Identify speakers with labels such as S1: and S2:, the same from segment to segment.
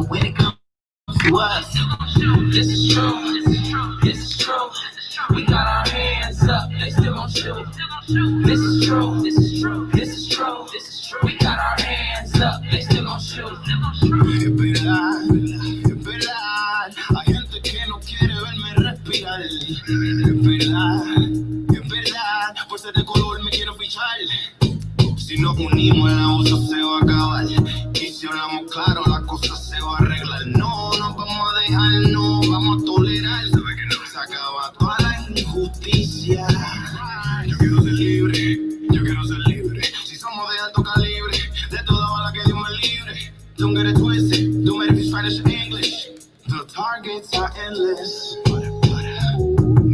S1: when it comes to us. This is true, this is true. We got our hands up, they still gon' shoot. This is true, this is true, this is true, this is true. We got our hands up, they still gon' shoot. Es verdad, hay gente que no quiere verme respirar. Es verdad, por ser de color me quiero fichar. Si nos unimos el abuso se va a acabar. Y si hablamos claro la cosa se va a arreglar. No nos vamos a dejar, no vamos a tolerar. Sabe que no se acaba toda la injusticia. Yo quiero ser libre, yo quiero ser libre. Si somos de alto calibre, de toda bala que Dios me libre. Don't get it twisted, don't matter if it's Spanish or English. The targets are endless.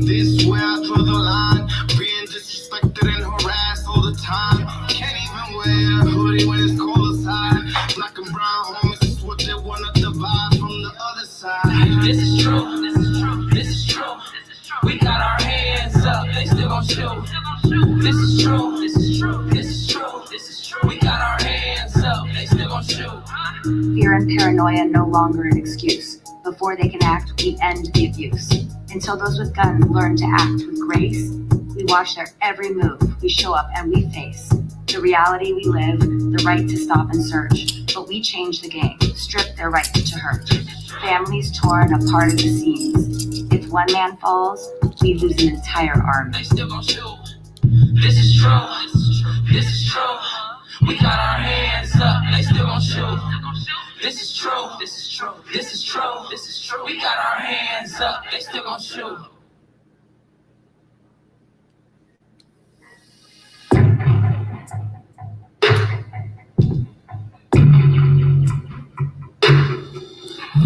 S1: This where I draw the line. Being disrespected and harassed all the time. Can't even wear a hoodie when it's cold outside. Black and brown homies is what they wanna divide from the other side. This is true, this is true, this is true. We got our hands up, they still gon' shoot. This is true, this is true, this is true, this is true. We got our hands up, they still gon' shoot.
S2: Fear and paranoia no longer an excuse. Before they can act, we end the abuse. Until those with guns learn to act with grace, we watch their every move, we show up and we face the reality we live, the right to stop and search. But we change the game, strip their right to hurt. Families torn apart at the seams. If one man falls, we lose an entire army.
S1: They still gon' shoot. This is true, this is true, this is true. We got our hands up, they still gon' shoot. This is true, this is true, this is true, this is true. We got our hands up, they still gon' shoot.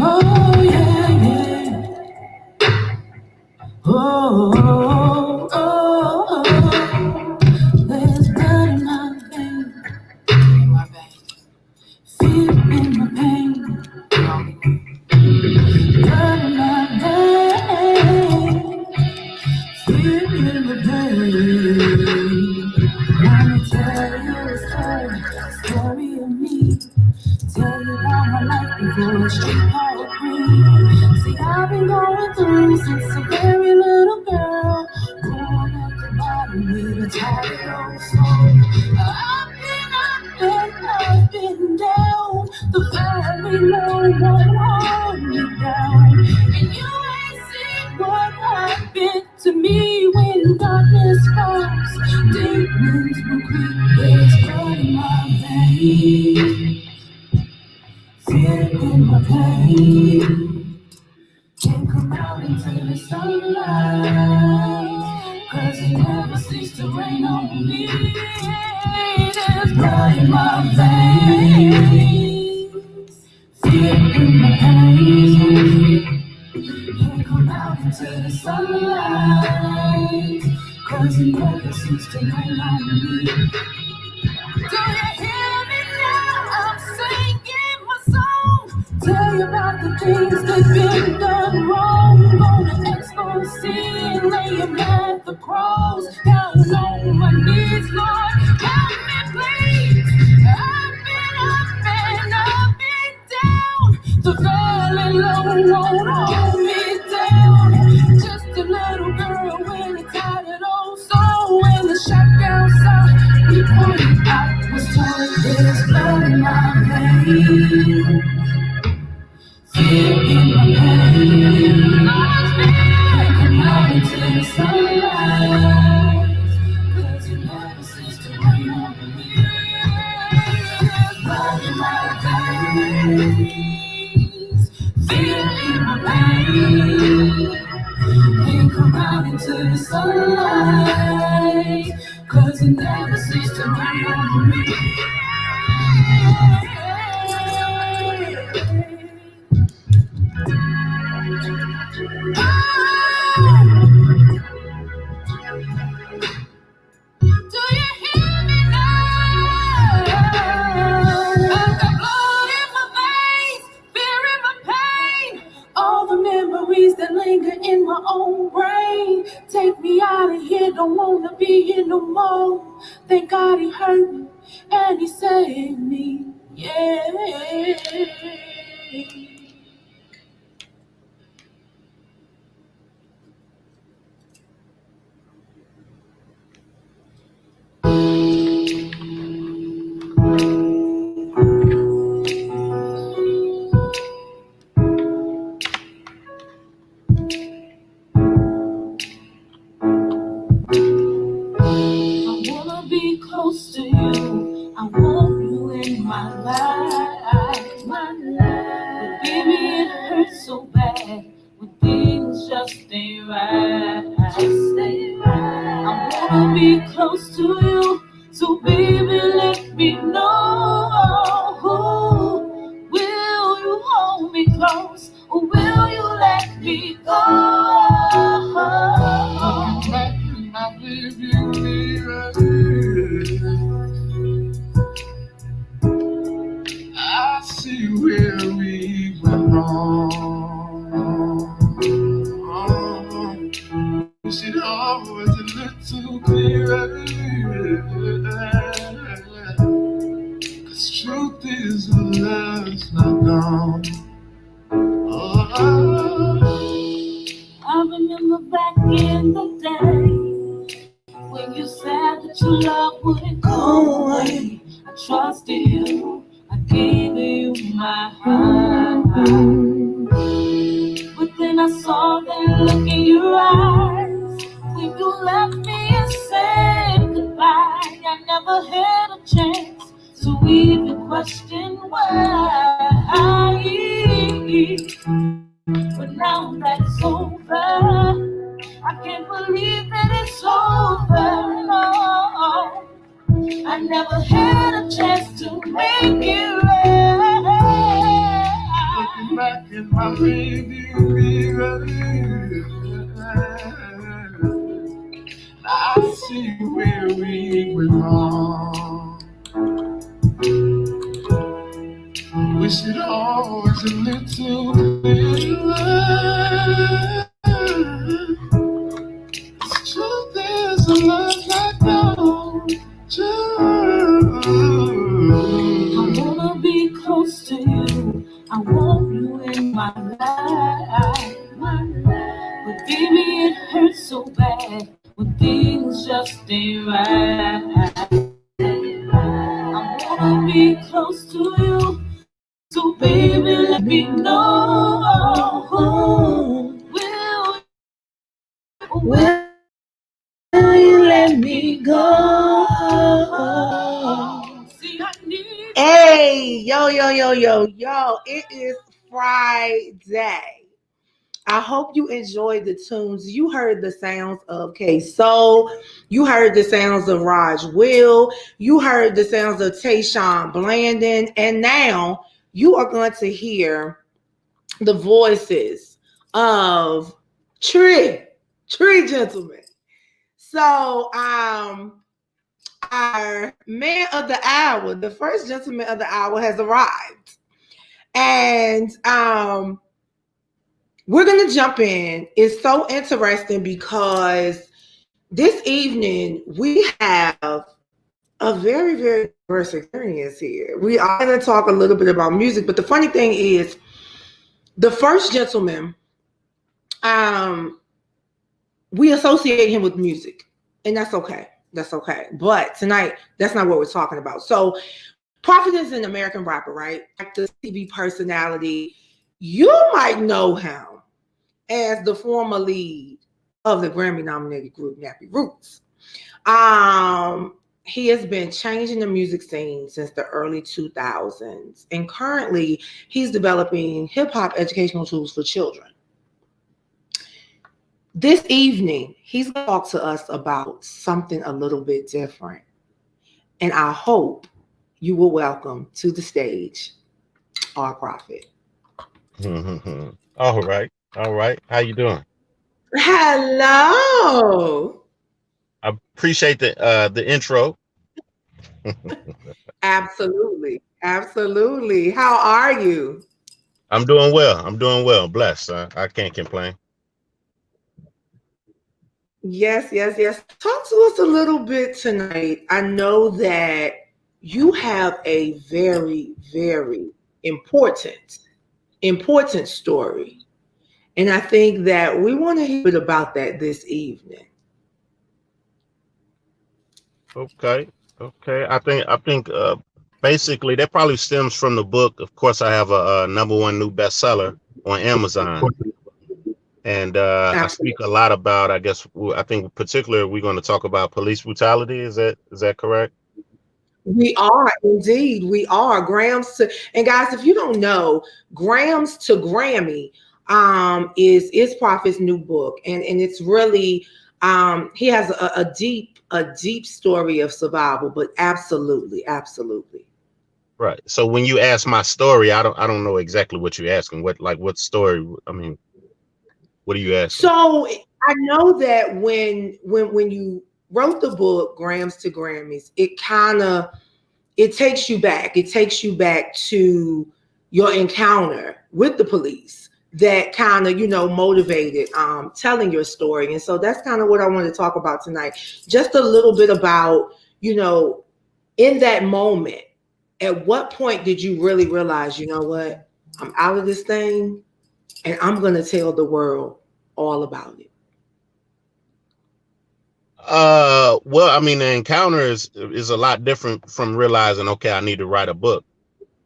S3: Oh yeah, yeah. Oh, oh, oh, oh. There's blood in my veins. Fear in my pain. Blood in my veins. Fear in my pain. Let me tell you a story of me. Tell you about my life before the street called green. See, I've been going through since a very little girl, growing at the bottom with a tattered old soul. I've been down. The family no one hold me down. And you ain't seen what happened to me when darkness falls. Demons will creep, there's blood in my veins. Fear in my pain. Can't come out into the sunlight, 'cause it never ceases to rain on me. There's blood in my veins. Fear in my pain. Can't come out into the sunlight, 'cause it never ceases to rain on me. Do you hear me now? I'm singing my song. Tell you about the things that been done wrong. Gonna expose sin, laying at the cross. Down on my knees, Lord, help me please. I've been up and I've been down. The valley low won't hold me down. Just a little girl with a tattered old soul. When the shotgun sound, we pointed out. Was told there's blood in my veins. Fear in my pain. Can't come out into the sunlight, 'cause it never ceases to rain on me. Blood in my veins. Fear in my pain. Can't come out into the sunlight, 'cause it never ceases to rain on me. Do you hear me now? I've got blood in my veins, fear in my pain. All the memories that linger in my own brain. Take me out of here, don't wanna be here no more. Thank God he heard me and he saved me, yeah. Close to you, I want you in my life, my life. But baby, it hurts so bad when things just ain't right. I wanna be close to you, so baby, let me know. Will you hold me close, or will you let me go?
S1: I see where we went wrong. Wish it all was a little clearer. 'Cause truth is the love's not gone.
S3: I remember back in the day when you said that your love wouldn't go away. I trusted you, I gave you my heart. But then I saw that look in your eyes when you left me and said goodbye. I never had a chance to even question why. But now that's over, I can't believe that it's over. No, I never had a chance to make it right.
S1: Looking back in my rearview mirror, I see where we went wrong. Wish it all was a little clearer. Truth is a love like no truth.
S3: I wanna be close to you, I want you in my life, my life. But baby, it hurts so bad when things just ain't right. I wanna be close to you, so baby, let me know. Will you let me go? See, I need.
S4: Hey, yo. It is Friday. I hope you enjoyed the tunes. You heard the sounds of K-Soul. You heard the sounds of Raj Will. You heard the sounds of Tayshawn Blandon. And now you are going to hear the voices of Tree Gentlemen. So, our man of the hour, the first gentleman of the hour, has arrived. And we're going to jump in. It's so interesting because this evening we have a very, very diverse experience here. We are going to talk a little bit about music, but the funny thing is the first gentleman, we associate him with music, and that's okay. That's okay. But tonight, that's not what we're talking about. So Prophet is an American rapper, right? Actor, TV personality. You might know him as the former lead of the Grammy-nominated group Nappy Roots. He has been changing the music scene since the early 2000s. And currently, he's developing hip-hop educational tools for children. This evening, he's going to talk to us about something a little bit different. And I hope you will welcome to the stage our prophet.
S5: All right. How you doing?
S4: Hello.
S5: I appreciate the intro.
S4: Absolutely. How are you?
S5: I'm doing well. Blessed. I can't complain.
S4: Yes. Talk to us a little bit tonight. I know that you have a very, very important important story. And I think that we want to hear a bit about that this evening.
S5: Okay. Okay. I think basically that probably stems from the book. Of course, I have a number one new bestseller on Amazon, and I speak a
S4: Absolutely.
S5: lot about. I think particularly we're going to talk about police brutality. Is that correct?
S4: We are indeed. We are Grams to, and guys, if you don't know, Grams to Grammy is Prophet's new book, and it's really he has a deep story of survival, but absolutely, absolutely.
S5: Right. So when you ask my story, I don't know exactly what you're asking. What story? I mean, what are you asking?
S4: So I know that when you wrote the book Grams to Grammys, it takes you back. It takes you back to your encounter with the police that kind of, motivated telling your story. And so that's kind of what I want to talk about tonight. Just a little bit about, in that moment, at what point did you really realize, you know what, I'm out of this thing and I'm going to tell the world all about it?
S5: Well, I mean, the encounter is a lot different from realizing, okay, I need to write a book.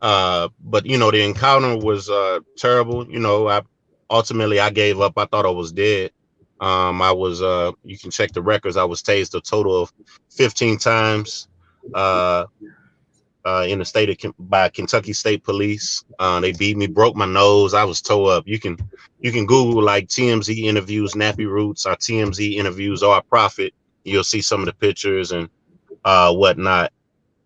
S5: But the encounter was terrible. I gave up. I thought I was dead. I was you can check the records. I was tased a total of 15 times. Uh, in the by Kentucky State Police. They beat me, broke my nose. I was tore up. You can Google like TMZ interviews Nappy Roots or TMZ interviews or Prophet. You'll see some of the pictures and whatnot.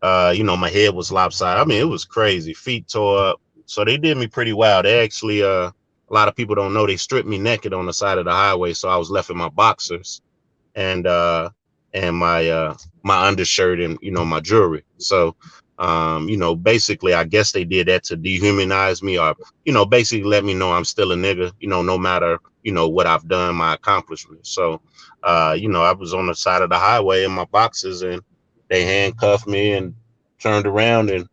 S5: My head was lopsided. I mean, it was crazy. Feet tore up. So they did me pretty well. They actually, a lot of people don't know, they stripped me naked on the side of the highway. So I was left in my boxers and my undershirt and my jewelry. So basically I guess they did that to dehumanize me or basically let me know I'm still a nigga, no matter what I've done, my accomplishments. So I was on the side of the highway in my boxes and they handcuffed me and turned around and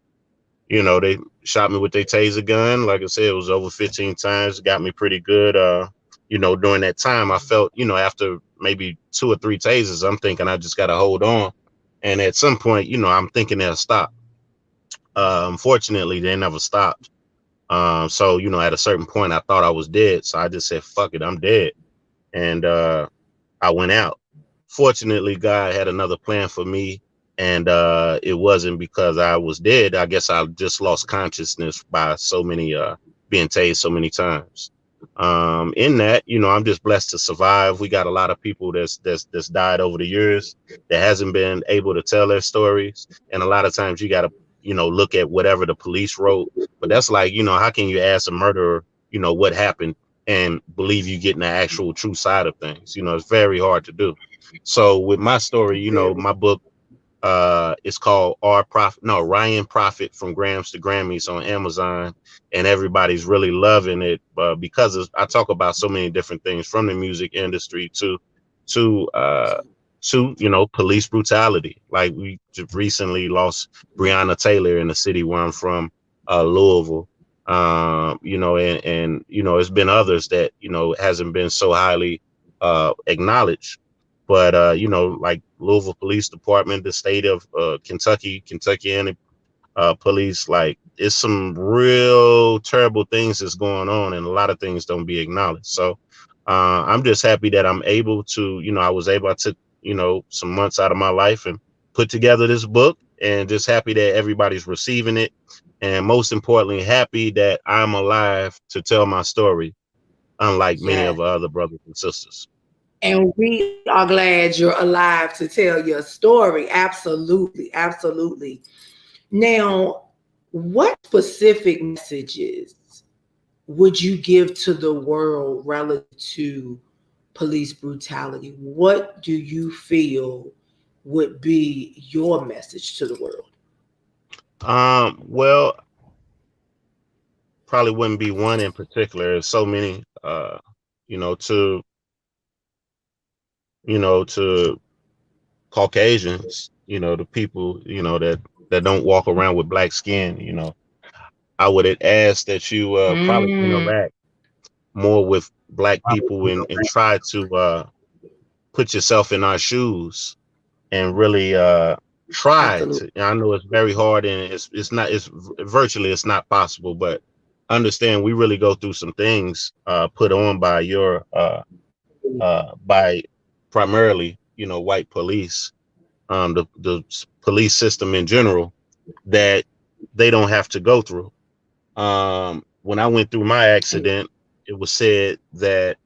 S5: they shot me with their taser gun. Like I said, it was over 15 times. Got me pretty good. During that time, I felt, after maybe 2 or 3 tasers, I'm thinking I just got to hold on. And at some point, I'm thinking they'll stop. Unfortunately, they never stopped. So, at a certain point, I thought I was dead. So I just said, fuck it, I'm dead. And I went out. Fortunately, God had another plan for me. And it wasn't because I was dead. I guess I just lost consciousness by so many being tased so many times. In that, I'm just blessed to survive. We got a lot of people that's died over the years that hasn't been able to tell their stories. And a lot of times you got to, look at whatever the police wrote. But that's like, how can you ask a murderer, what happened and believe you getting the actual true side of things? It's very hard to do. So with my story, my book, it's called Ryan Prophet from Grams to Grammys on Amazon, and everybody's really loving it because I talk about so many different things from the music industry to police brutality. Like we just recently lost Breonna Taylor in the city where I'm from, Louisville. And it's been others that hasn't been so highly acknowledged. But like Louisville Police Department, the state of Kentucky police, like it's some real terrible things that's going on, and a lot of things don't be acknowledged. So I'm just happy that I'm able to, I took, some months out of my life and put together this book, and just happy that everybody's receiving it. And most importantly, happy that I'm alive to tell my story, unlike many
S4: Yeah.
S5: of our other brothers and sisters.
S4: And we are glad you're alive to tell your story. Absolutely. Absolutely. Now, what specific messages would you give to the world relative to police brutality? What do you feel would be your message to the world?
S5: Well, probably wouldn't be one in particular. There's so many, you know, to, to Caucasians, the people, that don't walk around with black skin, I would ask that you probably
S4: Mm.
S5: interact more with Black people and try to put yourself in our shoes and really try
S4: Absolutely.
S5: to. I know it's very hard and it's virtually it's not possible, but understand we really go through some things put on by by primarily, you know, white police, the police system in general, that they don't have to go through. When I went through my accident, it was said that,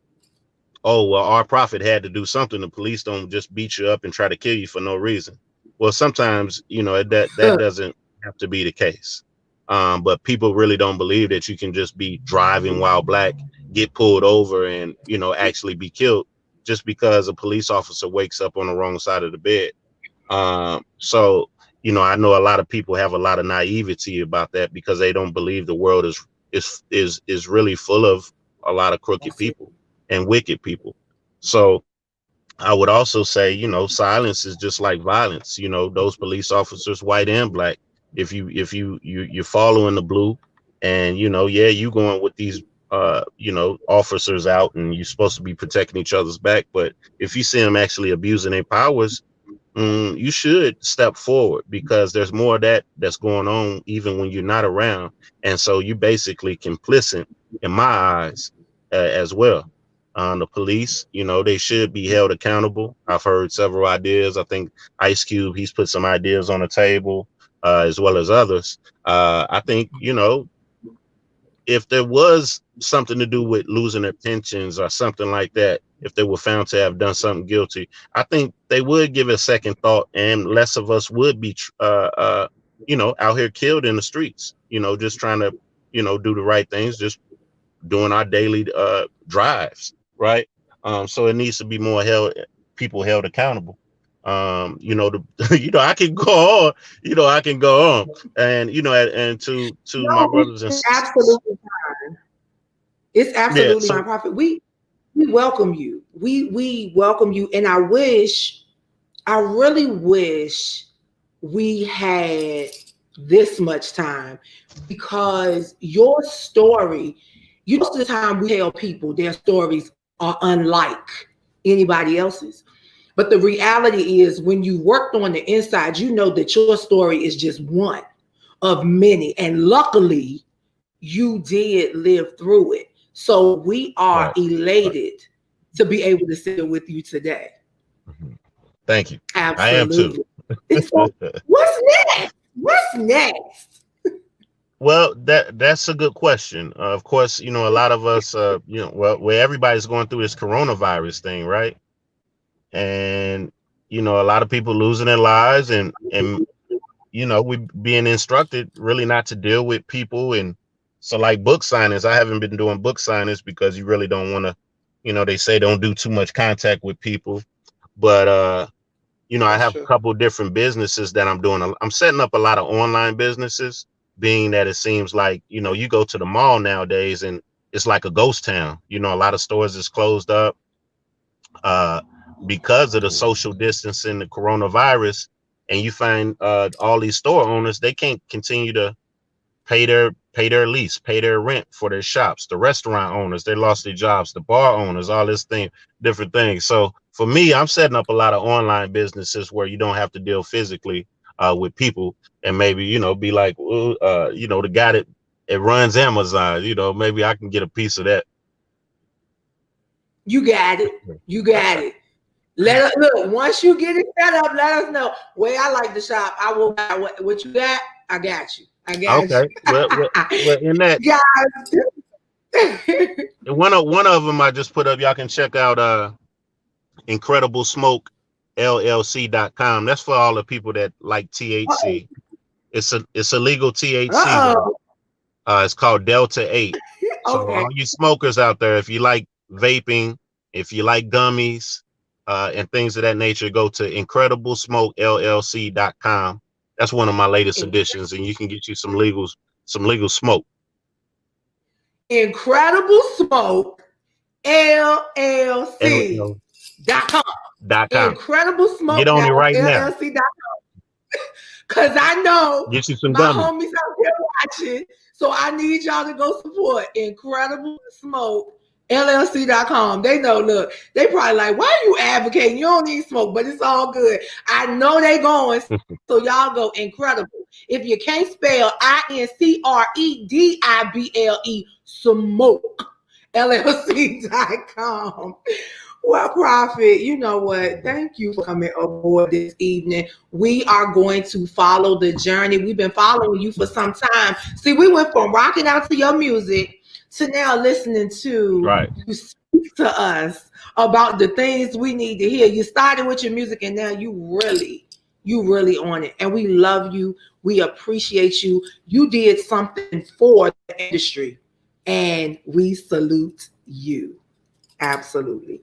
S5: oh, well, our prophet had to do something. The police don't just beat you up and try to kill you for no reason. Well, sometimes, you know, that doesn't have to be the case. But people really don't believe that you can just be driving while Black, get pulled over, and, you know, actually be killed just because a police officer wakes up on the wrong side of the bed. So, you know, I know a lot of people have a lot of naivety about that because they don't believe the world is really full of a lot of crooked people and wicked people. So I would also say, you know, silence is just like violence. You know, those police officers, white and Black, if you're following the blue, and, you know, yeah, you going with these you know, officers out, and you're supposed to be protecting each other's back, but if you see them actually abusing their powers, you should step forward, because there's more of that's going on even when you're not around. And so you basically complicit in my eyes as well. The police, you know, they should be held accountable. I've heard several ideas. I think Ice Cube, he's put some ideas on the table, as well as others. I think, you know, if there was something to do with losing their pensions or something like that, if they were found to have done something guilty, I think they would give it a second thought, and less of us would be, you know, out here killed in the streets, you know, just trying to, you know, do the right things, just doing our daily drives, right? So it needs to be more people held accountable. You know, you know, I can go on, you know, I can go on, and, you know, and to my
S4: No,
S5: brothers and
S4: it's
S5: sisters.
S4: absolutely fine. It's
S5: Yeah,
S4: absolutely fine,
S5: so
S4: Prophet. We welcome you. We welcome you, and I really wish we had this much time, because your story, you know, most of the time we tell people their stories are unlike anybody else's. But the reality is, when you worked on the inside, you know that your story is just one of many. And luckily, you did live through it. So we are
S5: right, right.
S4: elated to be able to sit with you today.
S5: Mhm. Thank you. I am too.
S4: Absolutely. So what's next? What's next?
S5: Well, that's a good question. Of course, you know, a lot of us, you know, well, where everybody's going through this coronavirus thing, right? And, you know, a lot of people losing their lives, and you know, we being instructed really not to deal with people. And so, like, book signings, I haven't been doing book signings because you really don't want to, you know, they say don't do too much contact with people. But you know, I
S4: That's
S5: have a
S4: true.
S5: couple different businesses that I'm doing. I'm setting up a lot of online businesses, being that it seems like, you know, you go to the mall nowadays and it's like a ghost town. You know, a lot of stores is closed up uh, because of the social distancing, the coronavirus. And you find all these store owners, they can't continue to pay their lease, pay their rent for their shops. The restaurant owners, they lost their jobs. The bar owners, all this thing, different things. So for me, I'm setting up a lot of online businesses where you don't have to deal physically with people, and maybe, you know, be like, you know, the guy that it runs Amazon, you know, maybe I can get a piece of that.
S4: You got it. You got it. Let us look. Once you get it set up, let us know. Where I like to shop, I will buy what you got. I got you. I got
S5: Okay, well, in that,
S4: you. Guys.
S5: one of them I just put up. Y'all can check out Incredible Smoke LLC.com. That's for all the people that like THC. It's a legal THC.
S4: Uh-oh.
S5: It's called Delta 8. So
S4: Okay.
S5: all you smokers out there, if you like vaping, if you like gummies, and things of that nature, go to incrediblesmokellc.com. That's one of my latest additions, and you can get you some legal smoke.
S4: Incredible Smoke LLC.com.
S5: LL.com.
S4: Incredible Smoke
S5: Get on it
S4: now
S5: right now.
S4: LLC.com. Because I know
S5: Get you some
S4: my
S5: gummies.
S4: homies out there watching. So I need y'all to go support Incredible Smoke. LLC.com. They know, look, they probably like, why are you advocating? You don't need smoke, but it's all good. I know they going, so y'all go Incredible. If you can't spell INCREDIBLE, smoke, LLC.com. Well, Prophet, you know what? Thank you for coming aboard this evening. We are going to follow the journey. We've been following you for some time. See, we went from rocking out to your music to now listening to you speak to us about the things we need to hear. You started with your music and now you really on it. And we love you. We appreciate you. You did something for the industry and we salute you. Absolutely.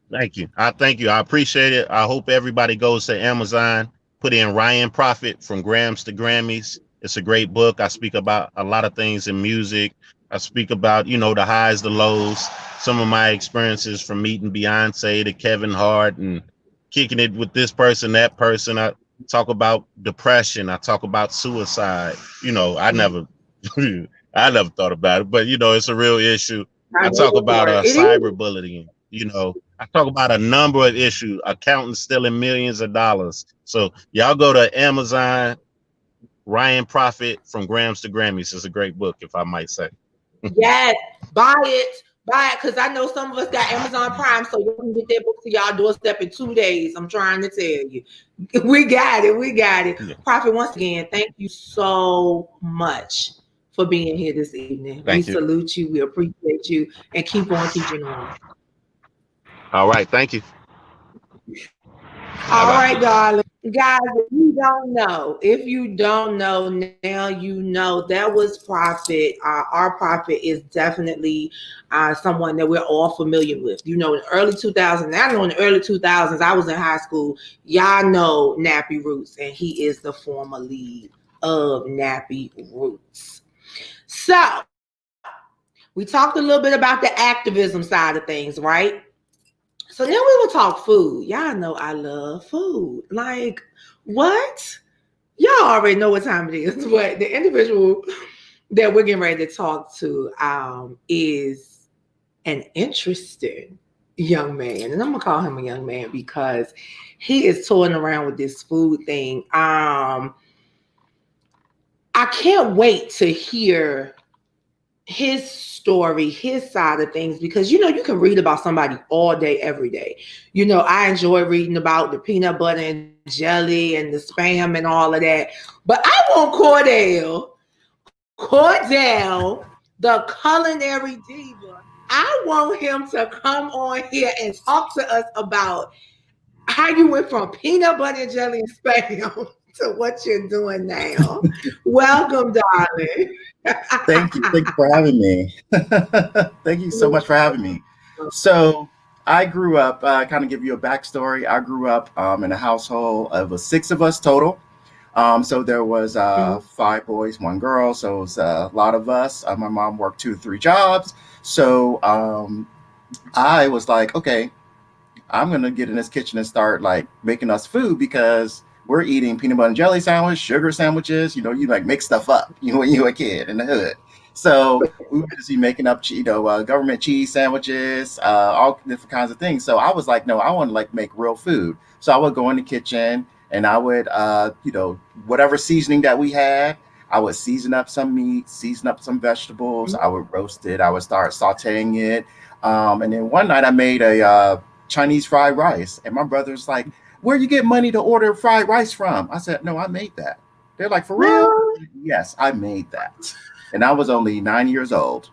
S5: Thank you. I thank you. I appreciate it. I hope everybody goes to Amazon, put in Ryan Prophet From Grams to Grammys. It's a great book. I speak about a lot of things in music. I speak about, the highs, the lows, some of my experiences from meeting Beyonce to Kevin Hart and kicking it with this person, that person. I talk about depression. I talk about suicide. I never thought about it, but it's a real issue. I talk about cyberbullying. I talk about a number of issues, accountants stealing millions of dollars. So y'all go to Amazon, Ryan Prophet From Grams to Grammys. It's a great book, if I might say.
S4: Yes, buy it, because I know some of us got Amazon Prime, so you can get that book to y'all doorstep in 2 days. I'm trying to tell you. We got it. Yeah. Prophet, once again, thank you so much for being here this evening. We salute you. We appreciate you. And keep on keeping on.
S5: All right. Thank you.
S4: All right, darling. Guys, if you don't know, now you know. That was Prophet. Our Prophet is definitely someone that we're all familiar with. In the early 2000s, I know in the early 2000s, I was in high school. Y'all know Nappy Roots, and he is the former lead of Nappy Roots. So, we talked a little bit about the activism side of things, right? So then we will talk food. Y'all know I love food. Like, what? Y'all already know what time it is, but the individual that we're getting ready to talk to is an interesting young man. And I'm going to call him a young man because he is toying around with this food thing. I can't wait to hear his story, his side of things, because you can read about somebody all day, every day. I enjoy reading about the peanut butter and jelly and the spam and all of that. But I want Cordell, the Culinary Diva. I want him to come on here and talk to us about how you went from peanut butter and jelly and spam to what you're doing now. Welcome, darling.
S6: Thank you for having me. Thank you so much for having me. So I grew up, kind of give you a backstory. I grew up in a household of 6 of us total. So there was 5 boys, 1 girl. So it was a lot of us. My mom worked 2 to 3 jobs. So I was like, okay, I'm going to get in this kitchen and start like making us food because we're eating peanut butter and jelly sandwich, sugar sandwiches. You like make stuff up, when you were a kid in the hood. So we were busy making up, government cheese sandwiches, all different kinds of things. So I was like, no, I want to like make real food. So I would go in the kitchen and I would, whatever seasoning that we had, I would season up some meat, season up some vegetables. I would roast it. I would start sauteing it. And then one night I made a Chinese fried rice. And my brother's like, where you get money to order fried rice from? I said, no, I made that. They're like, for real? Yes, I made that. And I was only 9 years old.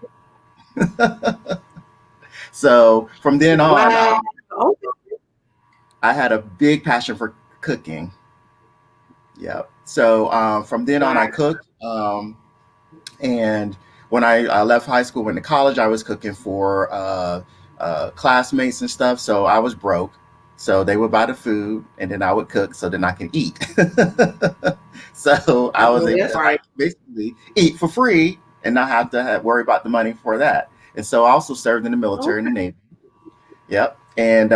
S6: So from then on, I had a big passion for cooking. Yeah. So from then on, I cooked. And when I left high school, went to college, I was cooking for classmates and stuff. So I was broke. So they would buy the food and then I would cook so then I can eat. So I was able to basically eat for free and not have to worry about the money for that. And so I also served in the military in the Navy. Yep. And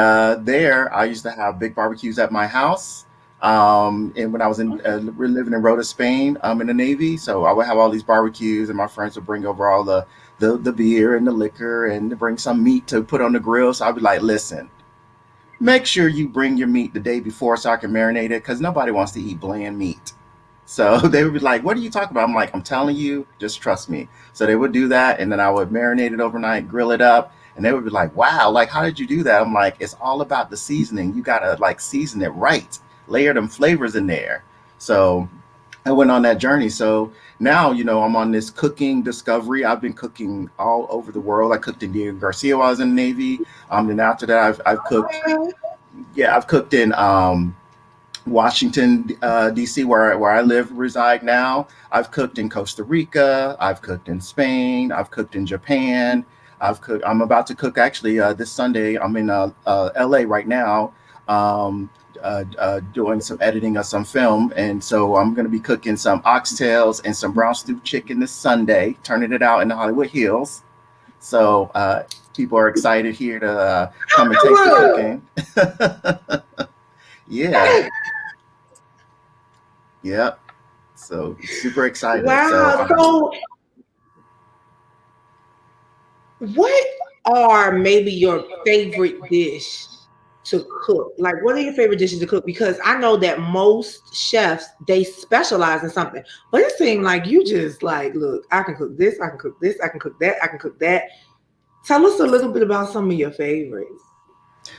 S6: there I used to have big barbecues at my house. And when I was we're living in Rota, Spain, in the Navy, so I would have all these barbecues, and my friends would bring over all the beer and the liquor, and to bring some meat to put on the grill. So I'd be like, listen, make sure you bring your meat the day before so I can marinate it, because nobody wants to eat bland meat. So they would be like, what are you talking about? I'm like, I'm telling you, just trust me. So they would do that, and then I would marinate it overnight, grill it up, and they would be like, wow, like, how did you do that? I'm like, it's all about the seasoning. You gotta like season it right, layer them flavors in there. So I went on that journey. So now, I'm on this cooking discovery. I've been cooking all over the world. I cooked in Diego Garcia while I was in the Navy. Then after that, I've cooked. Yeah, I've cooked in Washington, D.C., where I reside now. I've cooked in Costa Rica. I've cooked in Spain. I've cooked in Japan. I'm about to cook actually this Sunday. I'm in L.A. right now, doing some editing of some film, and so I'm going to be cooking some oxtails and some brown stew chicken this Sunday, turning it out in the Hollywood Hills. So people are excited here to come and taste the cooking. Yeah. Yeah. So super excited.
S4: Wow. So what are maybe your favorite dish to cook? Like, what are your favorite dishes to cook? Because I know that most chefs, they specialize in something, but it seems like you just like, look, I can cook this, I can cook this, I can cook that, I can cook that. Tell us a little bit about some of your favorites.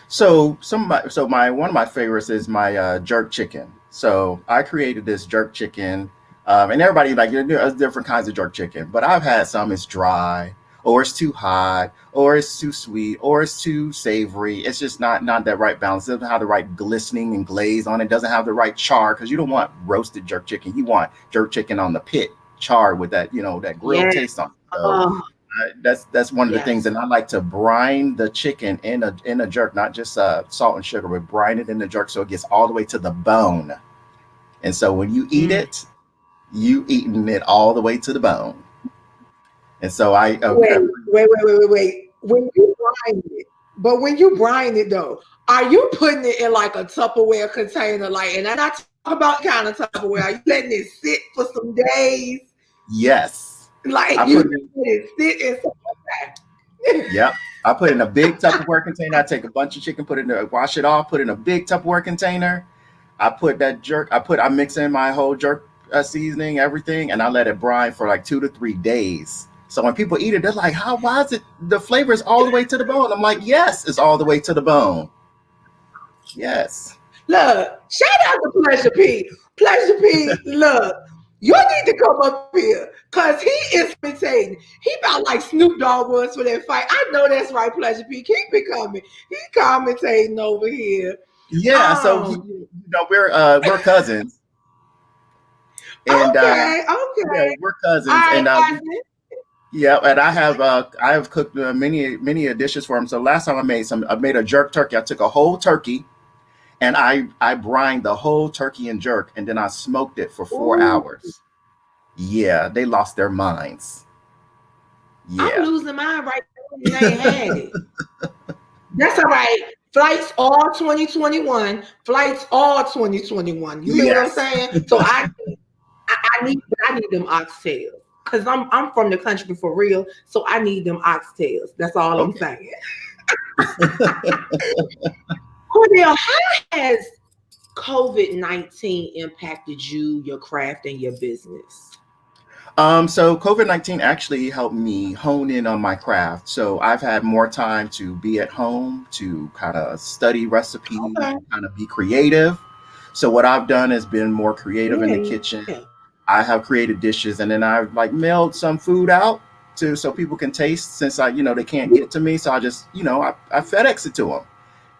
S6: So one of my favorites is my jerk chicken. So I created this jerk chicken, and everybody like there's different kinds of jerk chicken, but I've had some it's dry, or it's too hot, or it's too sweet, or it's too savory. It's just not that right balance. It doesn't have the right glistening and glaze on it. Doesn't have the right char, because you don't want roasted jerk chicken. You want jerk chicken on the pit, charred with that that grilled taste on it. So, that's one of the things, and I like to brine the chicken in a jerk, not just salt and sugar, but brine it in the jerk so it gets all the way to the bone. And so when you eat it, you eating it all the way to the bone. And so
S4: wait. When you brine it, but when you brine it though, are you putting it in like a Tupperware container? Like, and I'm not talking about kind of Tupperware. Are you letting it sit for some days?
S6: Yes.
S4: Like I you let it sit in something.
S6: Yep. I put in a big Tupperware container. I take a bunch of chicken, put it in there, wash it off, put it in a big Tupperware container. I put that jerk, I mix in my whole jerk seasoning, everything, and I let it brine for like 2 to 3 days. So when people eat it, they're like, why is it the flavor is all the way to the bone? I'm like, yes, it's all the way to the bone. Yes.
S4: Look, shout out to Pleasure P. Pleasure P, look, you need to come up here because he is imitating. He about like Snoop Dogg was for that fight. I know that's right, Pleasure P. Keep it coming. He commentating over here.
S6: Yeah, so we're cousins. And
S4: okay.
S6: Yeah, we're cousins. And yeah, and I have cooked many dishes for him. So last time I made a jerk turkey. I took a whole turkey and I brined the whole turkey and jerk, and then I smoked it for 4 hours. Yeah, they lost their minds. Yeah.
S4: I'm losing mine right now. I ain't had it. That's all right. Flights all 2021. Flights all 2021. You hear what I'm saying? So I need them oxtails. Because I'm from the country for real. So I need them oxtails. That's all I'm saying. Cordell, how has COVID-19 impacted you, your craft, and your business?
S6: So COVID-19 actually helped me hone in on my craft. So I've had more time to be at home, to kind of study recipes, kind of be creative. So what I've done is been more creative in the kitchen. I have created dishes, and then I've like mailed some food out so people can taste, since they can't get to me. So I just, I FedEx it to them.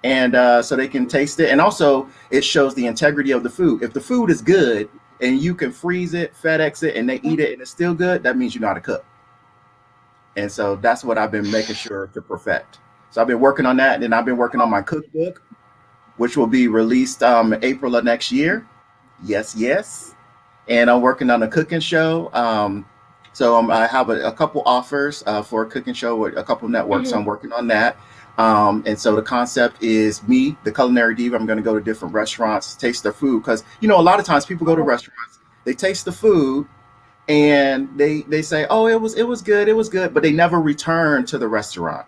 S6: And so they can taste it. And also it shows the integrity of the food. If the food is good and you can freeze it, FedEx it, and they eat it and it's still good, that means you know how to cook. And so that's what I've been making sure to perfect. So I've been working on that. And then I've been working on my cookbook, which will be released April of next year. Yes. And I'm working on a cooking show. So I have a couple offers for a cooking show with a couple networks. So I'm working on that. And so the concept is me, the Culinary Diva. I'm going to go to different restaurants, taste their food. Because, you know, a lot of times people go to restaurants, they taste the food and they say, oh, it was good. But they never return to the restaurant.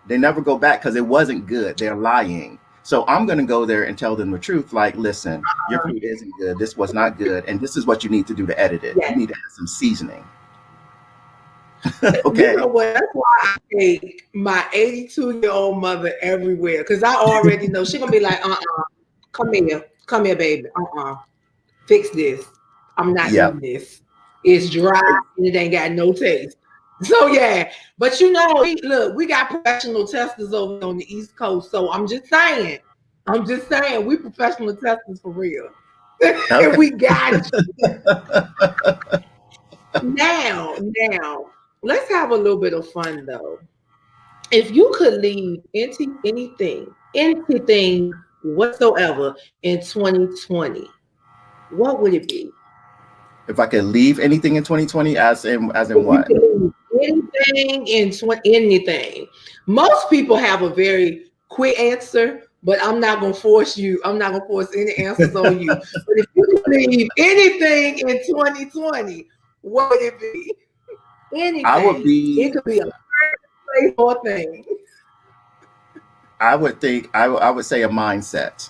S6: They never go back because it wasn't good. They're lying. So I'm going to go there and tell them the truth. Like, listen, your food isn't good. This was not good. And this is what you need to do to edit it.
S4: Yes.
S6: You need to add some seasoning. Okay.
S4: You know what? That's why I take my 82-year-old mother everywhere, because I already know she's gonna be like, come here, baby. Fix this. I'm not eating this. It's dry and it ain't got no taste. So yeah, but you know, we got professional testers over on the East Coast. So I'm just saying, we professional testers for real. And we got you. Now, let's have a little bit of fun though. If you could leave anything whatsoever in 2020, what would it be?
S6: If I could leave anything in 2020, as in what?
S4: Anything in anything. Most people have a very quick answer, but I'm not gonna force you. I'm not gonna force any answers on you. But if you could leave anything in 2020, what would it be? Anything. It could be a place or thing.
S6: I would say a mindset.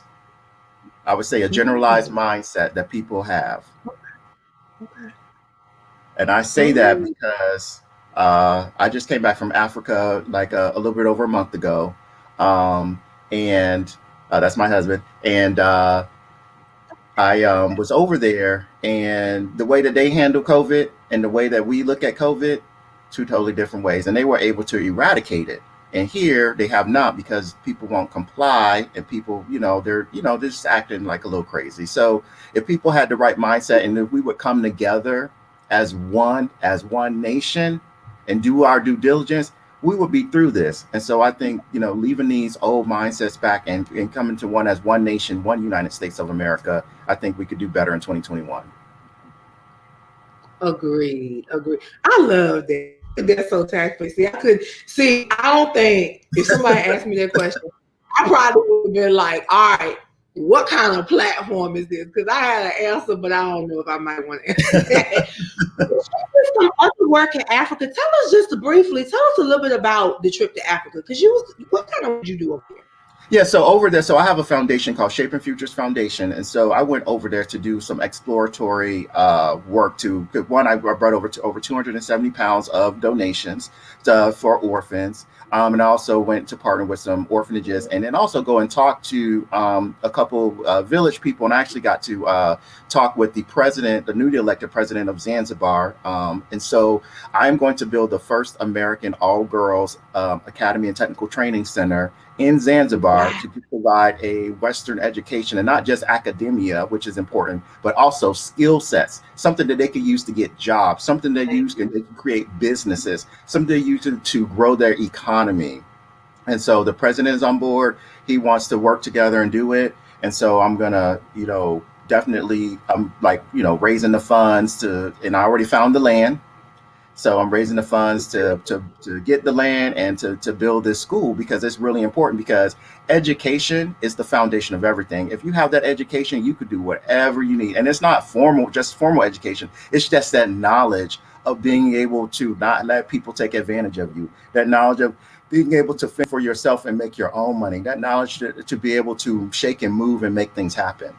S6: I would say a generalized mindset that people have. Okay. And I say that because I just came back from Africa like a little bit over a month ago. And that's my husband. And I was over there, and the way that they handle COVID and the way that we look at COVID, two totally different ways. And they were able to eradicate it. And here they have not, because people won't comply, and people, they're just acting like a little crazy. So if people had the right mindset, and if we would come together as one nation and do our due diligence, we would be through this. And so I think, leaving these old mindsets back and coming to one as one nation, one United States of America, I think we could do better in 2021.
S4: Agreed. I love that. That's so tactful. I don't think if somebody asked me that question, I probably would have been like, all right, what kind of platform is this? Because I had an answer, but I don't know if I might want to answer that. Some other work in Africa. Tell us a little bit about the trip to Africa. Because what kind of work did you do over there?
S6: Yeah, so over there, I have a foundation called Shaping Futures Foundation. And so I went over there to do some exploratory work I brought over 270 pounds of donations for orphans. And I also went to partner with some orphanages, and then also go and talk to a couple village people. And I actually got to talk with the newly elected president of Zanzibar. And so I'm going to build the first American all-girls academy and technical training center in Zanzibar to provide a Western education, and not just academia, which is important, but also skill sets, something that they can use to get jobs, something they can create businesses, something they use to grow their economy. And so the president is on board. He wants to work together and do it. And so I'm going to, definitely, I'm raising the funds and I already found the land. So I'm raising the funds to get the land and to build this school, because it's really important, because education is the foundation of everything. If you have that education, you could do whatever you need. And it's not just formal education. It's just that knowledge of being able to not let people take advantage of you, that knowledge of being able to fend for yourself and make your own money, that knowledge to be able to shake and move and make things happen.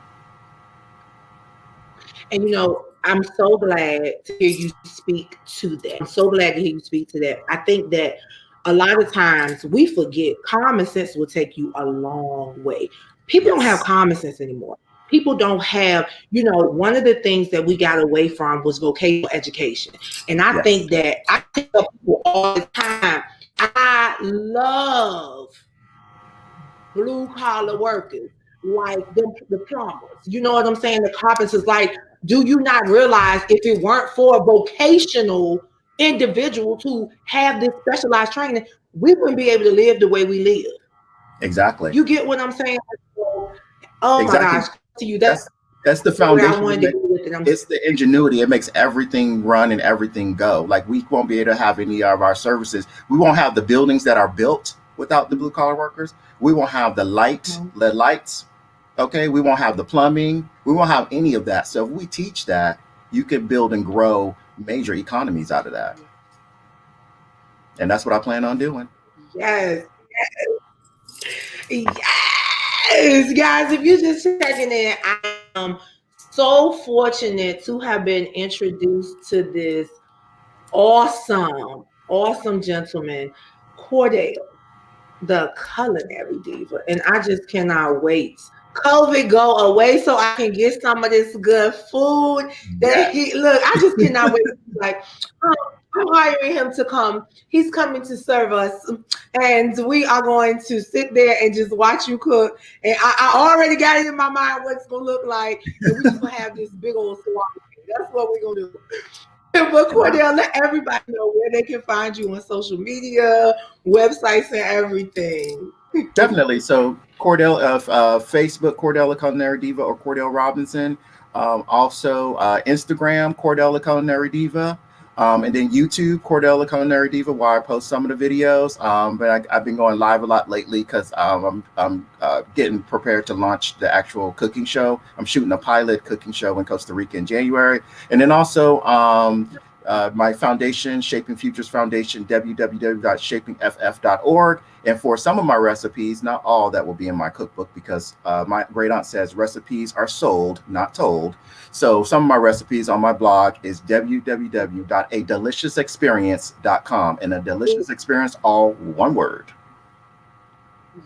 S4: And I'm so glad to hear you speak to that. I'm so glad to hear you speak to that. I think that a lot of times we forget common sense will take you a long way. People don't have common sense anymore. People don't have, one of the things that we got away from was vocational education. And I think that I tell people all the time, I love blue collar workers, like the plumbers. You know what I'm saying? The carpenters. Like, do you not realize if it weren't for vocational individuals who have this specialized training, we wouldn't be able to live the way we live?
S6: Exactly.
S4: You get what I'm saying? Oh my gosh, to you,
S6: That's the
S4: where I
S6: foundation.
S4: wanted to go with it.
S6: It's the ingenuity. It makes everything run and everything go. Like we won't be able to have any of our services. We won't have the buildings that are built without the blue collar workers. We won't have the lights. Okay. We won't have the plumbing. We won't have any of that. So if we teach that, you can build and grow major economies out of that. And that's what I plan on doing.
S4: Yes. Yes, guys, if you're just checking in, I am so fortunate to have been introduced to this awesome gentleman, Cordell, the Culinary Diva. And I just cannot wait. COVID go away so I can get some of this good food that I just cannot wait. Like, I'm hiring him to come. He's coming to serve us, and we are going to sit there and just watch you cook. And I already got it in my mind what it's gonna look like. And we're just gonna have this big old swap. That's what we're gonna do. But Cordell, let everybody know where they can find you on social media, websites, and everything.
S6: Definitely. So Cordell of Facebook, Cordell Culinary Diva, or Cordell Robinson. Also Instagram, Cordell Culinary Diva. And then YouTube, Cordell Culinary Diva, where I post some of the videos. But I've been going live a lot lately because I'm getting prepared to launch the actual cooking show. I'm shooting a pilot cooking show in Costa Rica in January. And then also my foundation, Shaping Futures Foundation, www.shapingff.org. And for some of my recipes, not all that will be in my cookbook because my great aunt says recipes are sold, not told. So some of my recipes on my blog is www.adeliciousexperience.com, and a delicious experience, all one word.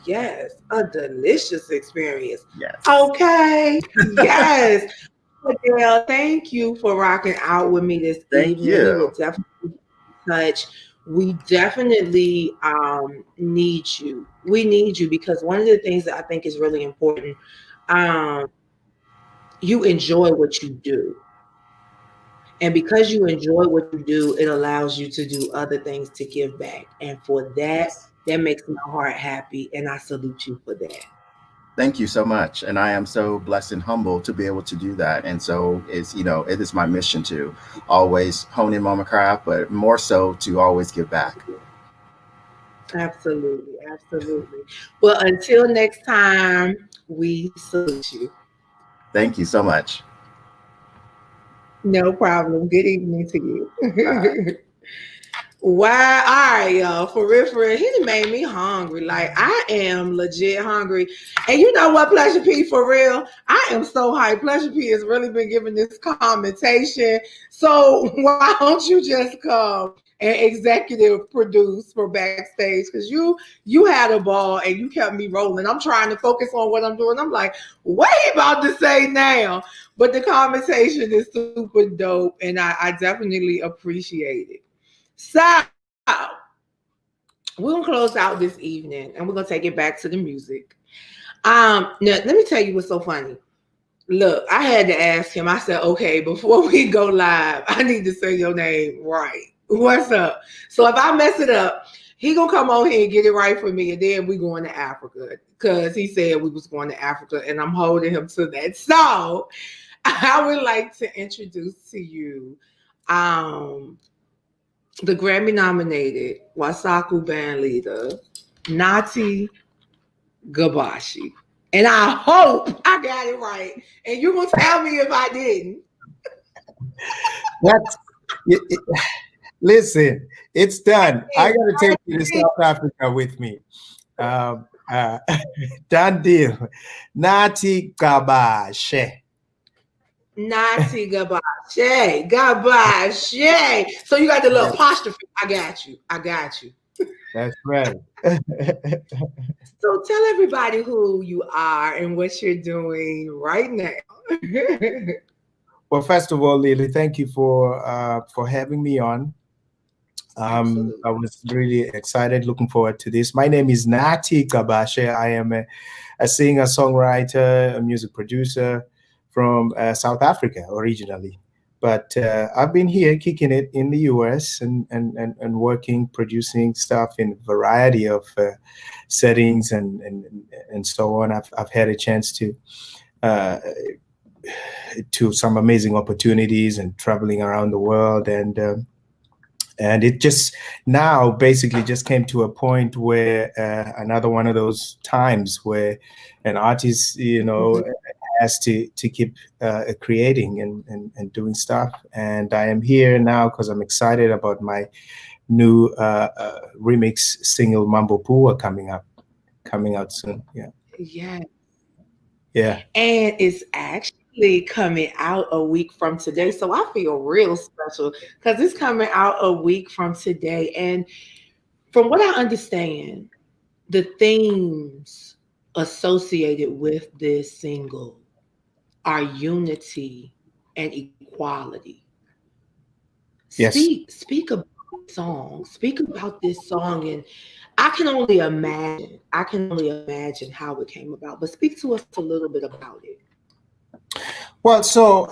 S4: Yes, a delicious experience.
S6: Yes.
S4: Okay. Yes. Cordell, thank you for rocking out with me this evening.
S6: You.
S4: We will definitely be in touch. We definitely need you. We need you because one of the things that I think is really important, you enjoy what you do. And because you enjoy what you do, it allows you to do other things to give back. And for that, that makes my heart happy. And I salute you for that.
S6: Thank you so much. And I am so blessed and humble to be able to do that. And so it's, it is my mission to always hone in on my craft, but more so to always give back.
S4: Absolutely. Absolutely. Well, until next time, we salute you.
S6: Thank you so much.
S4: No problem. Good evening to you. Wow. All right, y'all. For real, he done made me hungry. Like, I am legit hungry. And you know what, Pleasure P, for real? I am so hyped. Pleasure P has really been giving this commentation. So why don't you just come and executive produce for backstage? Because you had a ball and you kept me rolling. I'm trying to focus on what I'm doing. I'm like, what are you about to say now? But the conversation is super dope, and I definitely appreciate it. So we're gonna close out this evening and we're gonna take it back to the music. Now let me tell you what's so funny. Look, I had to ask him. I said, okay, before we go live, I need to say your name right. What's up? So if I mess it up, he gonna come on here and get it right for me, and then we going to Africa because he said we was going to Africa, and I'm holding him to that. So I would like to introduce to you the Grammy-nominated Wasaku band leader, Nathi Gabashi. And I hope I got it right. And you're going to tell me if I didn't.
S7: Listen, it's done. I got to take you to South Africa with me. Done deal. Nathi Gcanashe.
S4: Nathi Gcanashe. Gabashi. So you got the little apostrophe. I got you.
S7: That's right.
S4: So tell everybody who you are and what you're doing right now.
S7: Well, first of all, Lily, thank you for having me on. I was really excited, looking forward to this. My name is Nathi Gcanashe. I am a singer, songwriter, a music producer from South Africa originally. But I've been here kicking it in the US and working, producing stuff in a variety of settings and so on. I've had a chance to to some amazing opportunities and traveling around the world, and it just now basically just came to a point where another one of those times where an artist, has to keep creating and doing stuff. And I am here now because I'm excited about my new remix single Mambo Pua coming out soon.
S4: Yeah.
S7: And
S4: it's actually coming out a week from today. So I feel real special because it's coming out a week from today. And from what I understand, the themes associated with this single are unity and equality.
S7: Yes.
S4: Speak about the song. Speak about this song, and I can only imagine how it came about. But speak to us a little bit about it.
S7: Well, so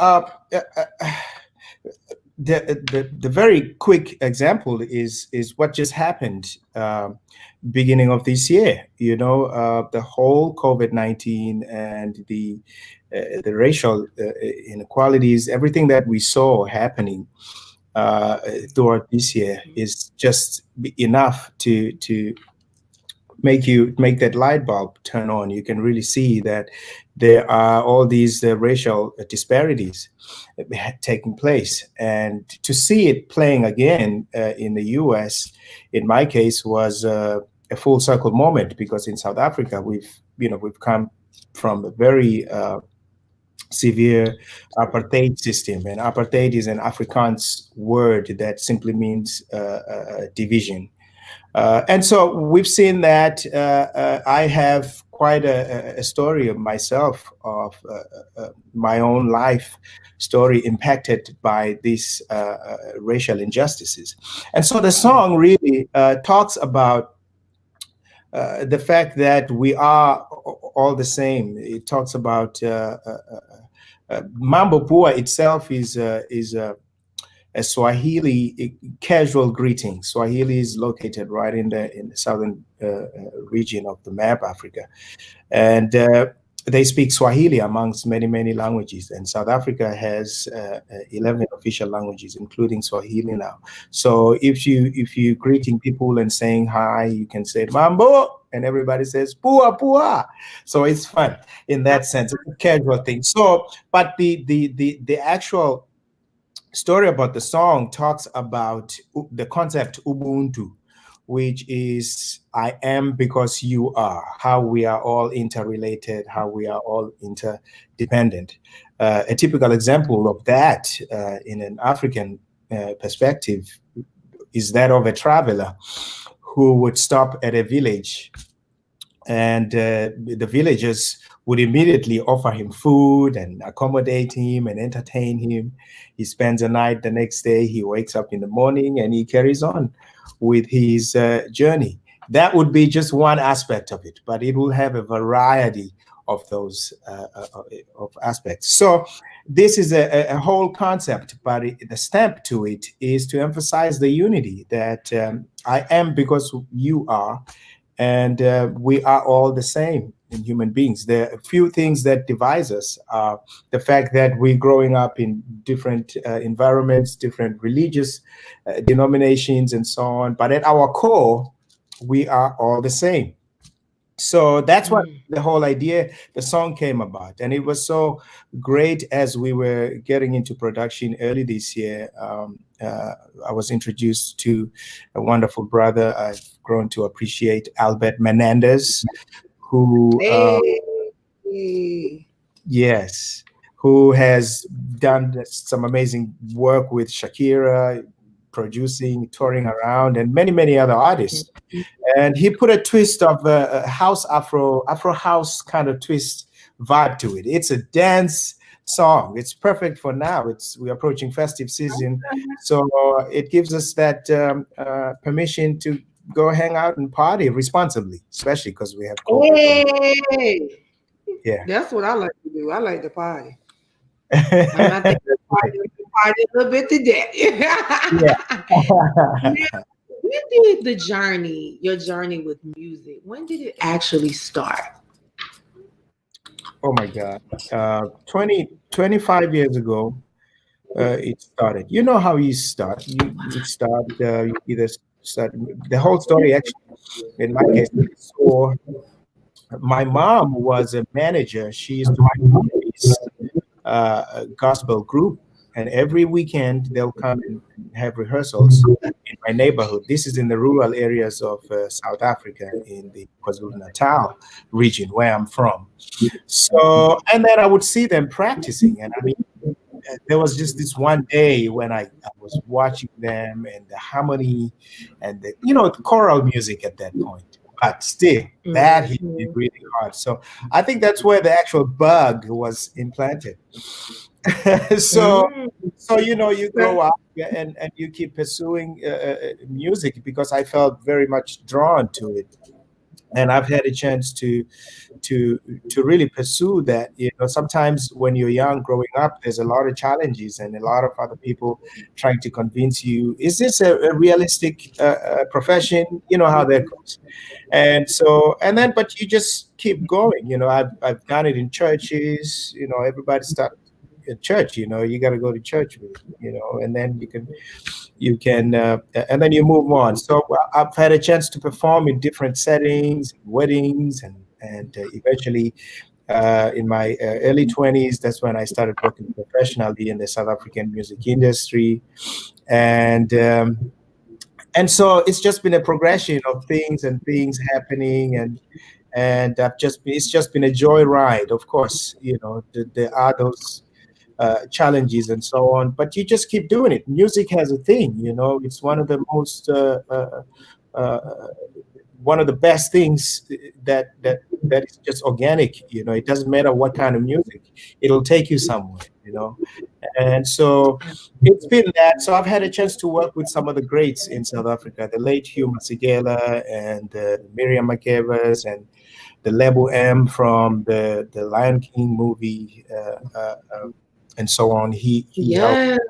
S7: the very quick example is what just happened beginning of this year. The whole COVID-19 and the racial inequalities, everything that we saw happening throughout this year is just enough to make that light bulb turn on. You can really see that there are all these racial disparities taking place, and to see it playing again in the US, in my case, was a full circle moment, because in South Africa we've come from a very severe apartheid system, and apartheid is an Afrikaans word that simply means division. And so we've seen that. I have quite a story of myself, of my own life story impacted by these racial injustices. And so the song really talks about the fact that we are all the same. It talks about Mambo Pua itself is a Swahili casual greeting. Swahili is located right in the southern region of the map, Africa, and they speak Swahili amongst many languages. And South Africa has 11 official languages, including Swahili now. So if you greeting people and saying hi, you can say Mambo, and everybody says Pua Pua. So it's fun in that sense. It's a casual thing. So, but the actual story about the song talks about the concept Ubuntu, which is I am because you are, how we are all interrelated, how we are all interdependent. A typical example of that in an African perspective is that of a traveler who would stop at a village, and the villagers would immediately offer him food and accommodate him and entertain him. He spends a night, the next day he wakes up in the morning and he carries on with his journey. That would be just one aspect of it, but it will have a variety of those of aspects. So this is a whole concept, but the stamp to it is to emphasize the unity that I am because you are, and we are all the same in human beings. There are a few things that divide us. The fact that we're growing up in different environments, different religious denominations, and so on. But at our core, we are all the same. So that's what the whole idea, the song came about. And it was so great as we were getting into production early this year. I was introduced to a wonderful brother I've grown to appreciate, Albert Menendez, who yes, who has done some amazing work with Shakira, producing, touring around, and many other artists. And he put a twist of a house Afro house kind of twist vibe to it. It's a dance song. It's perfect for now. We're approaching festive season, so it gives us that permission to go hang out and party responsibly, especially because we have COVID. Yeah,
S4: that's what I like to do. I like to party. I'm not thinking party a little bit today. When did your journey with music, when did it actually start?
S7: Oh my God. 25 years ago, it started. You know how you start. You start, you either start, the whole story actually, in my case. So my mom was a manager. She used to run this gospel group, and every weekend they'll come and have rehearsals in my neighborhood. This is in the rural areas of South Africa, in the KwaZulu-Natal region where I'm from. So, and then I would see them practicing, and I mean, there was just this one day when I was watching them, and the harmony and the, the choral music at that point. But still, that hit me really hard. So I think that's where the actual bug was implanted. so you grow up and you keep pursuing music, because I felt very much drawn to it, and I've had a chance to really pursue that. Sometimes when you're young growing up, there's a lot of challenges and a lot of other people trying to convince you, is this a realistic profession? You know how that goes. And so, and then, but you just keep going. I've done it in churches. Everybody start in church. You got to go to church with, and then you can and then you move on. So I've had a chance to perform in different settings, weddings, and eventually in my early 20s, that's when I started working professionally in the South African music industry. And so it's just been a progression of things happening, and it's just been a joy ride. Of course, there are those challenges and so on, but you just keep doing it. Music has a thing, it's one of the most one of the best things that is just organic. It doesn't matter what kind of music, it'll take you somewhere. And so it's been that. So I've had a chance to work with some of the greats in South Africa, the late Hugh Masekela and Miriam Makebas and the Lebo M from the Lion King movie, and so on. He helped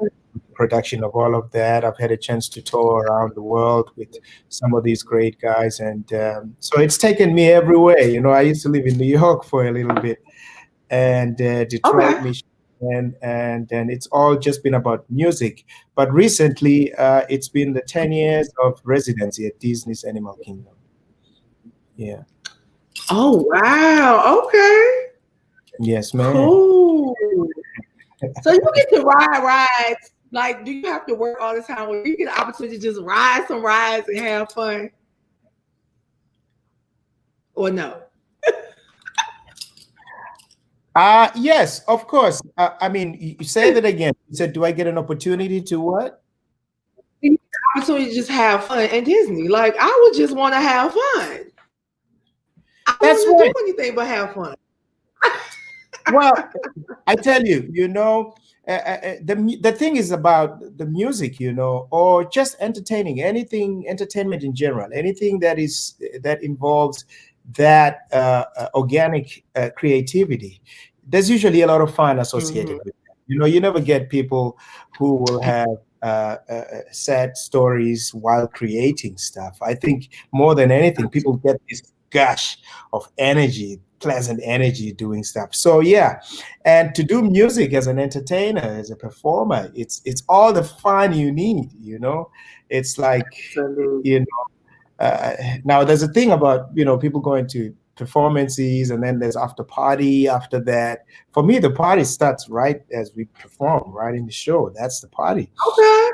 S7: production of all of that. I've had a chance to tour around the world with some of these great guys, and so it's taken me everywhere. I used to live in New York for a little bit, and Detroit, Michigan, and it's all just been about music. But recently, it's been the 10 years of residency at Disney's Animal Kingdom. Yeah.
S4: Oh wow! Okay.
S7: Yes, ma'am.
S4: Cool. So you get to ride rides. Like, do you have to work all the time, or you get the opportunity to just ride some rides and have fun? Or no?
S7: Yes, of course. I mean, you say that again. You said, do I get an opportunity to what?
S4: You get the opportunity to just have fun at Disney. Like, I would just want to have fun. I don't want to do anything but have fun.
S7: Well, I tell you, the thing is about the music, or just entertainment in general, anything that involves that organic creativity. There's usually a lot of fun associated with that. You never get people who will have sad stories while creating stuff. I think more than anything, people get this gush of energy, pleasant energy doing stuff. So yeah, and to do music as an entertainer, as a performer, it's all the fun you need. It's like now there's a thing about people going to performances, and then there's after party after that. For me, the party starts right as we perform, right in the show. That's the party.
S4: Okay.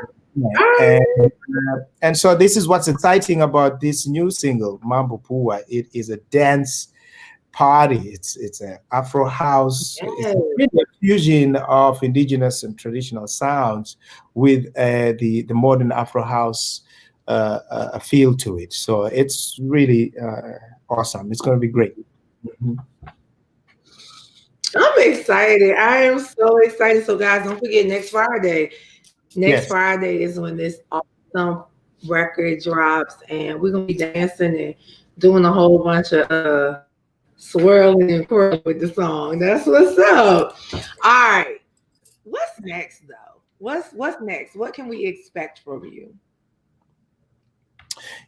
S7: And so this is what's exciting about this new single, Mambo Pua. It is a dance party. It's an Afro house. It's really a fusion of indigenous and traditional sounds with the modern Afro house feel to it. So it's really awesome. It's going to be great.
S4: I'm excited. I am so excited. So guys, don't forget next Friday. Friday is when this awesome record drops, and we're gonna be dancing and doing a whole bunch of swirling and twirling with the song. That's what's up. All right. What's next though? What's next? What can we expect from you?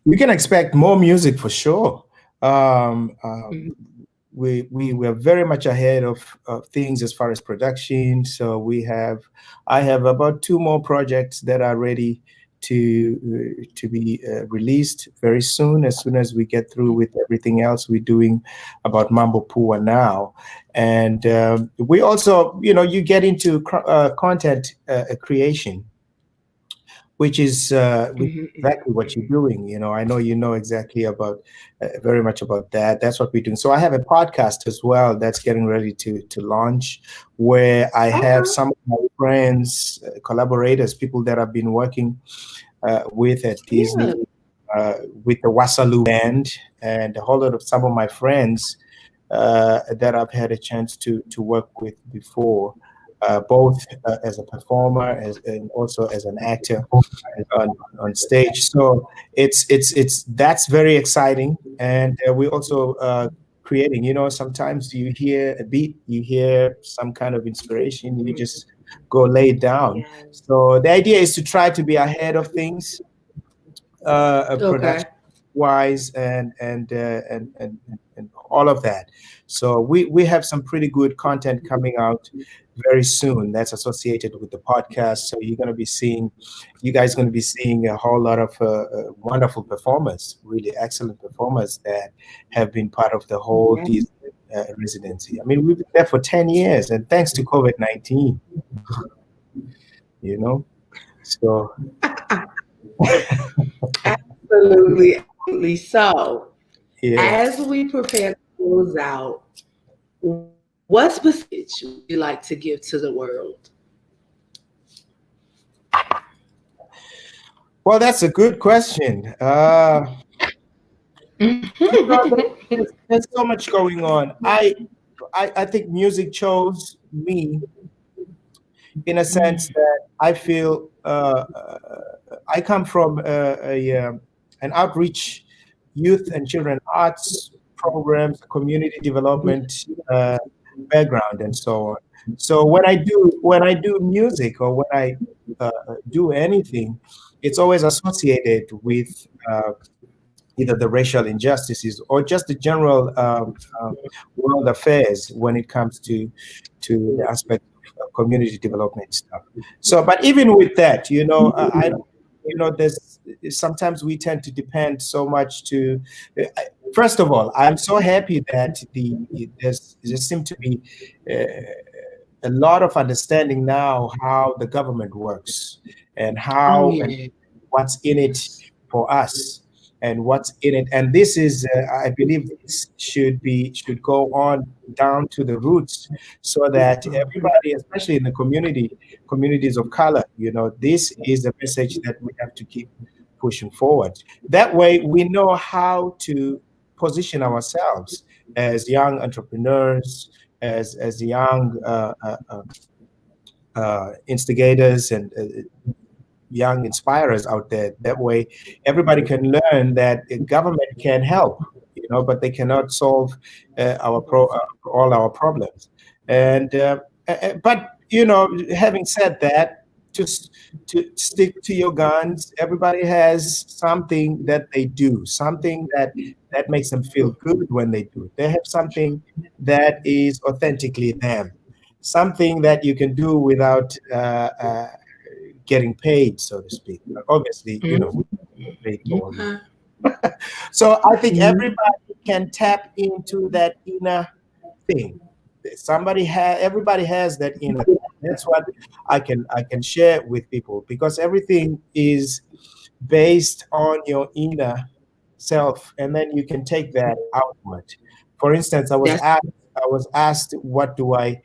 S7: You can expect more music for sure. we were very much ahead of things as far as production. So I have about 2 more projects that are ready to be released very soon as we get through with everything else we're doing about Mambo Pua now. And we also, you get into content creation, which is exactly what you're doing. I know exactly about very much about that. That's what we're doing. So I have a podcast as well that's getting ready to launch, where I have some of my friends, collaborators, people that I've been working with at Disney, with the Wasalu band, and a whole lot of some of my friends that I've had a chance to work with before. Both as a performer and also as an actor on stage. So that's very exciting. And we also creating, sometimes you hear a beat, you hear some kind of inspiration, you just go lay it down. So the idea is to try to be ahead of things, production wise and all of that. So we have some pretty good content coming out very soon that's associated with the podcast. So you guys going to be seeing a whole lot of wonderful performers, really excellent performers that have been part of the whole Disney residency. I mean, we've been there for 10 years, and thanks to COVID-19, so
S4: absolutely. So,
S7: yeah.
S4: As we prepare to close out, what message would you like to give to the world?
S7: Well, that's a good question. There's so much going on. I think music chose me in a sense that I feel I come from an outreach youth and children arts programs, community development background, and so on. So when I do music, or when I do anything, it's always associated with either the racial injustices or just the general world affairs when it comes to the aspect of community development stuff. So, but even with that, there's sometimes we tend to depend so much to. First of all, I'm so happy that there seems to be a lot of understanding now how the government works and how and what's in it for us and what's in it. And this is, I believe, this should go on down to the roots, so that everybody, especially in the communities of color, this is a message that we have to keep pushing forward. That way, we know how to position ourselves as young entrepreneurs, as young instigators and young inspirers out there. That way, everybody can learn that the government can help, but they cannot solve all our problems. And but having said that, just to stick to your guns. Everybody has something that they do, something that makes them feel good when they do it. They have something that is authentically them, something that you can do without getting paid, so to speak. Obviously, paid for. So I think everybody can tap into that inner thing. Everybody has that inner thing. That's what I can share with people, because everything is based on your inner self, and then you can take that outward. For instance, I was asked what do I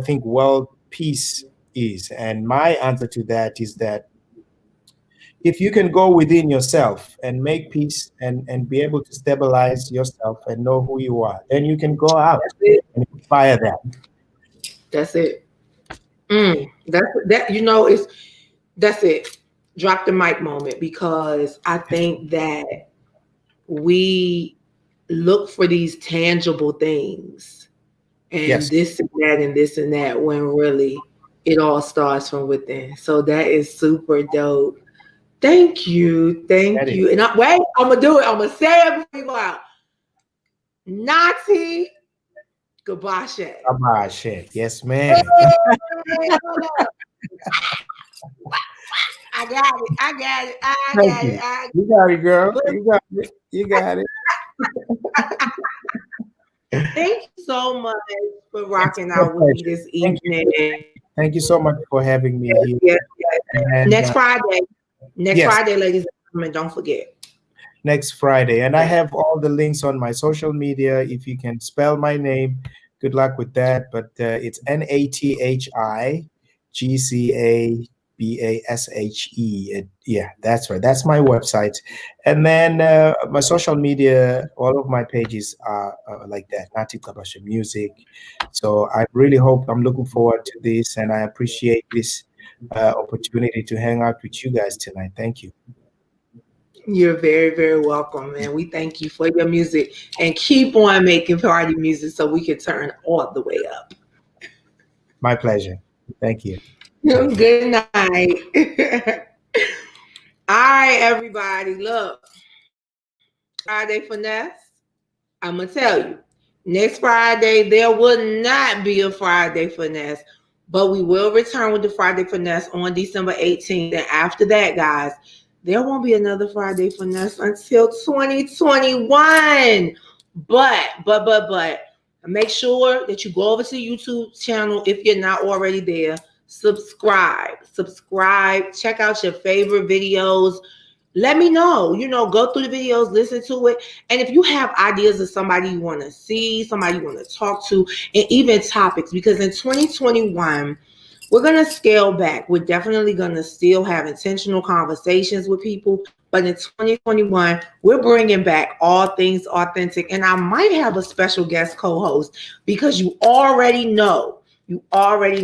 S7: think world peace is, and my answer to that is that if you can go within yourself and make peace and be able to stabilize yourself and know who you are, then you can go out and inspire that.
S4: That's it. That's it. Drop the mic moment, because I think that we look for these tangible things and this and that and this and that, when really it all starts from within. So that is super dope. Thank you. And I'm gonna do it. I'm gonna say it before you go out. Nathi Gcanashe.
S7: Gabashi. Yes, ma'am.
S4: I got it. I got it. I
S7: Thank
S4: got
S7: you.
S4: it. I
S7: You got it, girl. You got it. You got it.
S4: Thank you so much for rocking
S7: It's a
S4: out with me
S7: pleasure.
S4: this
S7: Thank
S4: evening.
S7: Thank you so much for having me here.
S4: Yes, yes.
S7: And,
S4: Next Friday. Next
S7: yes.
S4: Friday, ladies and gentlemen, don't forget.
S7: Next Friday. And I have all the links on my social media. If you can spell my name, good luck with that. But it's NathiGcabashe. Yeah, that's right. That's my website. And then my social media, all of my pages are like that, Nathi Gcanashe Music. So I really hope, I'm looking forward to this, and I appreciate this opportunity to hang out with you guys tonight. Thank you.
S4: You're very, very welcome, man. We thank you for your music and keep on making party music so we can turn all the way up.
S7: My pleasure. Thank you.
S4: Good night. All right, everybody. Look, Friday Finesse. I'm going to tell you, next Friday, there will not be a Friday Finesse, but we will return with the Friday Finesse on December 18th. And after that, guys, there won't be another Friday Finesse until 2021. But make sure that you go over to the YouTube channel if you're not already there. Subscribe, check out your favorite videos. Let me know, go through the videos, listen to it. And if you have ideas of somebody you want to see, somebody you want to talk to, and even topics, because in 2021, we're going to scale back. We're definitely going to still have intentional conversations with people. But in 2021, we're bringing back all things authentic. And I might have a special guest co-host because you already know, you always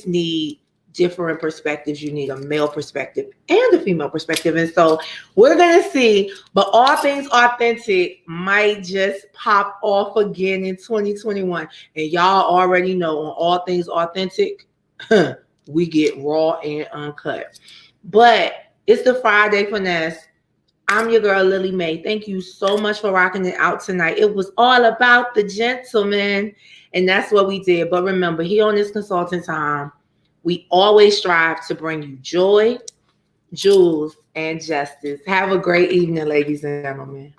S4: need different perspectives. You need a male perspective and a female perspective. And so we're going to see, but all things authentic might just pop off again in 2021. And y'all already know on all things authentic, we get raw and uncut. But it's the Friday Finesse. I'm your girl, Lily Mae. Thank you so much for rocking it out tonight. It was all about the gentleman, and that's what we did. But remember, here on this consulting time, we always strive to bring you joy, jewels, and justice. Have a great evening, ladies and gentlemen.